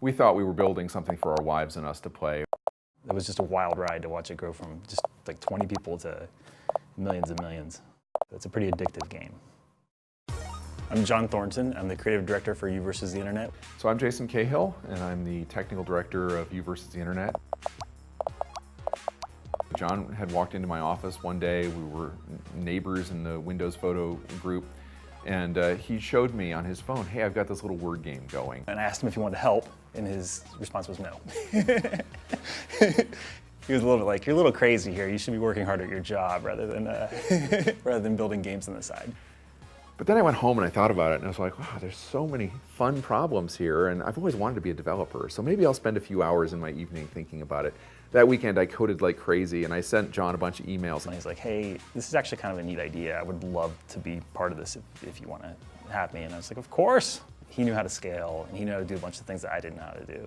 We thought we were building something for our wives and us to play. It was just a wild ride to watch it grow from just like 20 people to millions and millions. It's a pretty addictive game. I'm John Thornton. I'm the creative director for You vs. the Internet. So I'm Jason Cahill, and I'm the technical director of You vs. the Internet. John had walked into my office one day. We were neighbors in the Windows photo group, and he showed me on his phone, hey, I've got this little word game going. And I asked him if he wanted to help, and his response was no. He was a little bit like, you're a little crazy here. You should be working hard at your job rather than building games on the side. But then I went home and I thought about it, and I was like, wow, there's so many fun problems here, and I've always wanted to be a developer, so maybe I'll spend a few hours in my evening thinking about it. That weekend I coded like crazy, and I sent John a bunch of emails. And he's like, hey, this is actually kind of a neat idea. I would love to be part of this if you want to have me. And I was like, of course. He knew how to scale, and he knew how to do a bunch of things that I didn't know how to do.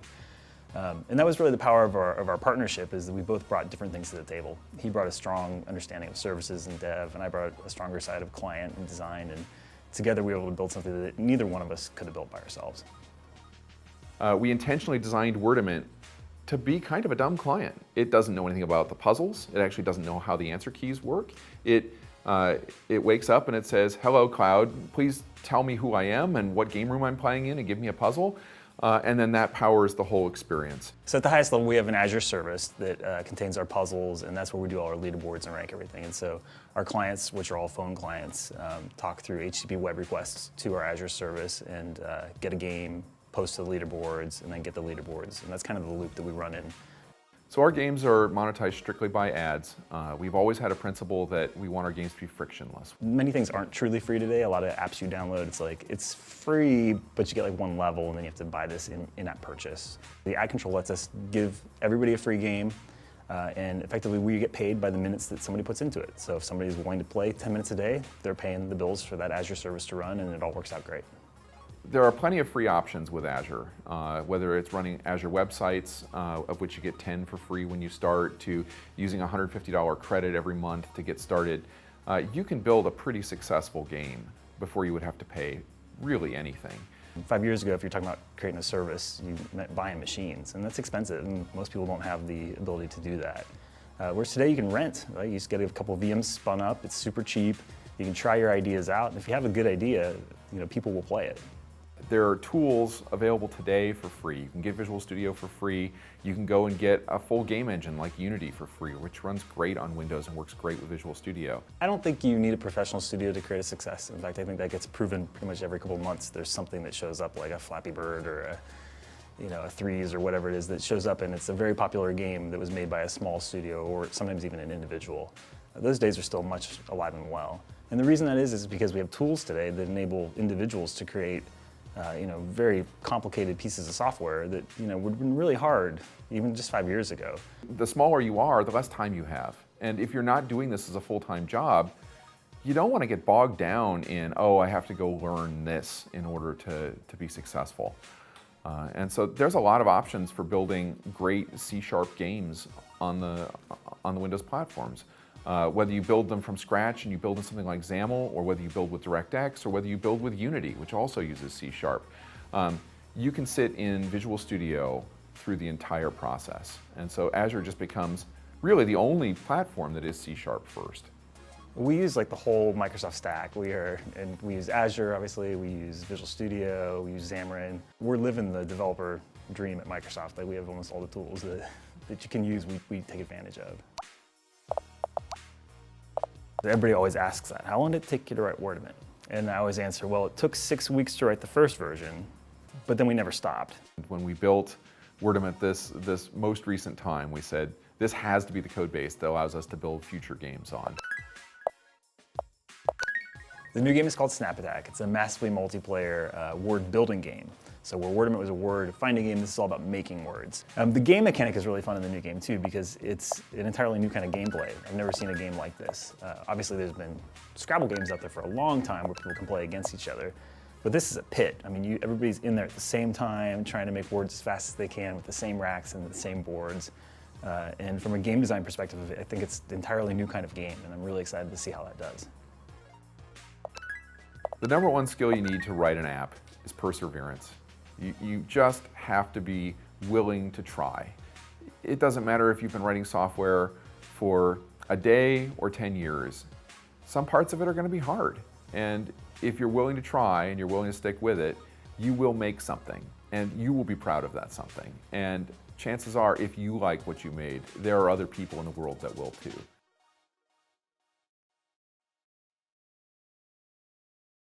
And that was really the power of our partnership, is that we both brought different things to the table. He brought a strong understanding of services and dev, and I brought a stronger side of client and design, and together we were able to build something that neither one of us could have built by ourselves. We intentionally designed Wordament to be kind of a dumb client. It doesn't know anything about the puzzles. It actually doesn't know how the answer keys work. It wakes up and it says, hello cloud, please tell me who I am and what game room I'm playing in and give me a puzzle. And then that powers the whole experience. So at the highest level, we have an Azure service that contains our puzzles, and that's where we do all our leaderboards and rank everything. And so our clients, which are all phone clients, talk through HTTP web requests to our Azure service and get a game, post to the leaderboards, and then get the leaderboards. And that's kind of the loop that we run in. So our games are monetized strictly by ads. We've always had a principle that we want our games to be frictionless. Many things aren't truly free today. A lot of apps you download, it's like, it's free, but you get like one level, and then you have to buy this in-app purchase. The ad control lets us give everybody a free game, and effectively we get paid by the minutes that somebody puts into it. So if somebody's willing to play 10 minutes a day, they're paying the bills for that Azure service to run, and it all works out great. There are plenty of free options with Azure, whether it's running Azure websites, of which you get 10 for free when you start, to using a $150 credit every month to get started. You can build a pretty successful game before you would have to pay really anything. 5 years ago, if you're talking about creating a service, you meant buying machines, and that's expensive, and most people don't have the ability to do that. Whereas today you can rent, right? You just get a couple of VMs spun up, it's super cheap, you can try your ideas out, and if you have a good idea, people will play it. There are tools available today for free. You can get Visual Studio for free. You can go and get a full game engine like Unity for free, which runs great on Windows and works great with Visual Studio. I don't think you need a professional studio to create a success. In fact, I think that gets proven pretty much every couple of months. There's something that shows up, like a Flappy Bird or a Threes or whatever it is that shows up, and it's a very popular game that was made by a small studio or sometimes even an individual. Those days are still much alive and well. And the reason that is because we have tools today that enable individuals to create very complicated pieces of software that would have been really hard even just 5 years ago. The smaller you are, the less time you have. And if you're not doing this as a full-time job, you don't want to get bogged down in, oh, I have to go learn this in order to be successful. And so there's a lot of options for building great C# games on the Windows platforms. Whether you build them from scratch and you build in something like XAML, or whether you build with DirectX, or whether you build with Unity, which also uses C#. You can sit in Visual Studio through the entire process. And so Azure just becomes really the only platform that is C# first. We use like the whole Microsoft stack. We use Azure, obviously, we use Visual Studio, we use Xamarin. We're living the developer dream at Microsoft. Like, we have almost all the tools that you can use, we take advantage of. Everybody always asks that. How long did it take you to write Wordament? And I always answer, well, it took 6 weeks to write the first version, but then we never stopped. When we built Wordament this most recent time, we said, this has to be the code base that allows us to build future games on. The new game is called Snap Attack. It's a massively multiplayer word building game. So where Wordament was a word finding game, this is all about making words. The game mechanic is really fun in the new game too, because it's an entirely new kind of gameplay. I've never seen a game like this. Obviously there's been Scrabble games out there for a long time where people can play against each other. But this is a pit. I mean, everybody's in there at the same time, trying to make words as fast as they can with the same racks and the same boards. And from a game design perspective, I think it's an entirely new kind of game, and I'm really excited to see how that does. The #1 skill you need to write an app is perseverance. You just have to be willing to try. It doesn't matter if you've been writing software for a day or 10 years. Some parts of it are going to be hard. And if you're willing to try and you're willing to stick with it, you will make something and you will be proud of that something. And chances are, if you like what you made, there are other people in the world that will too.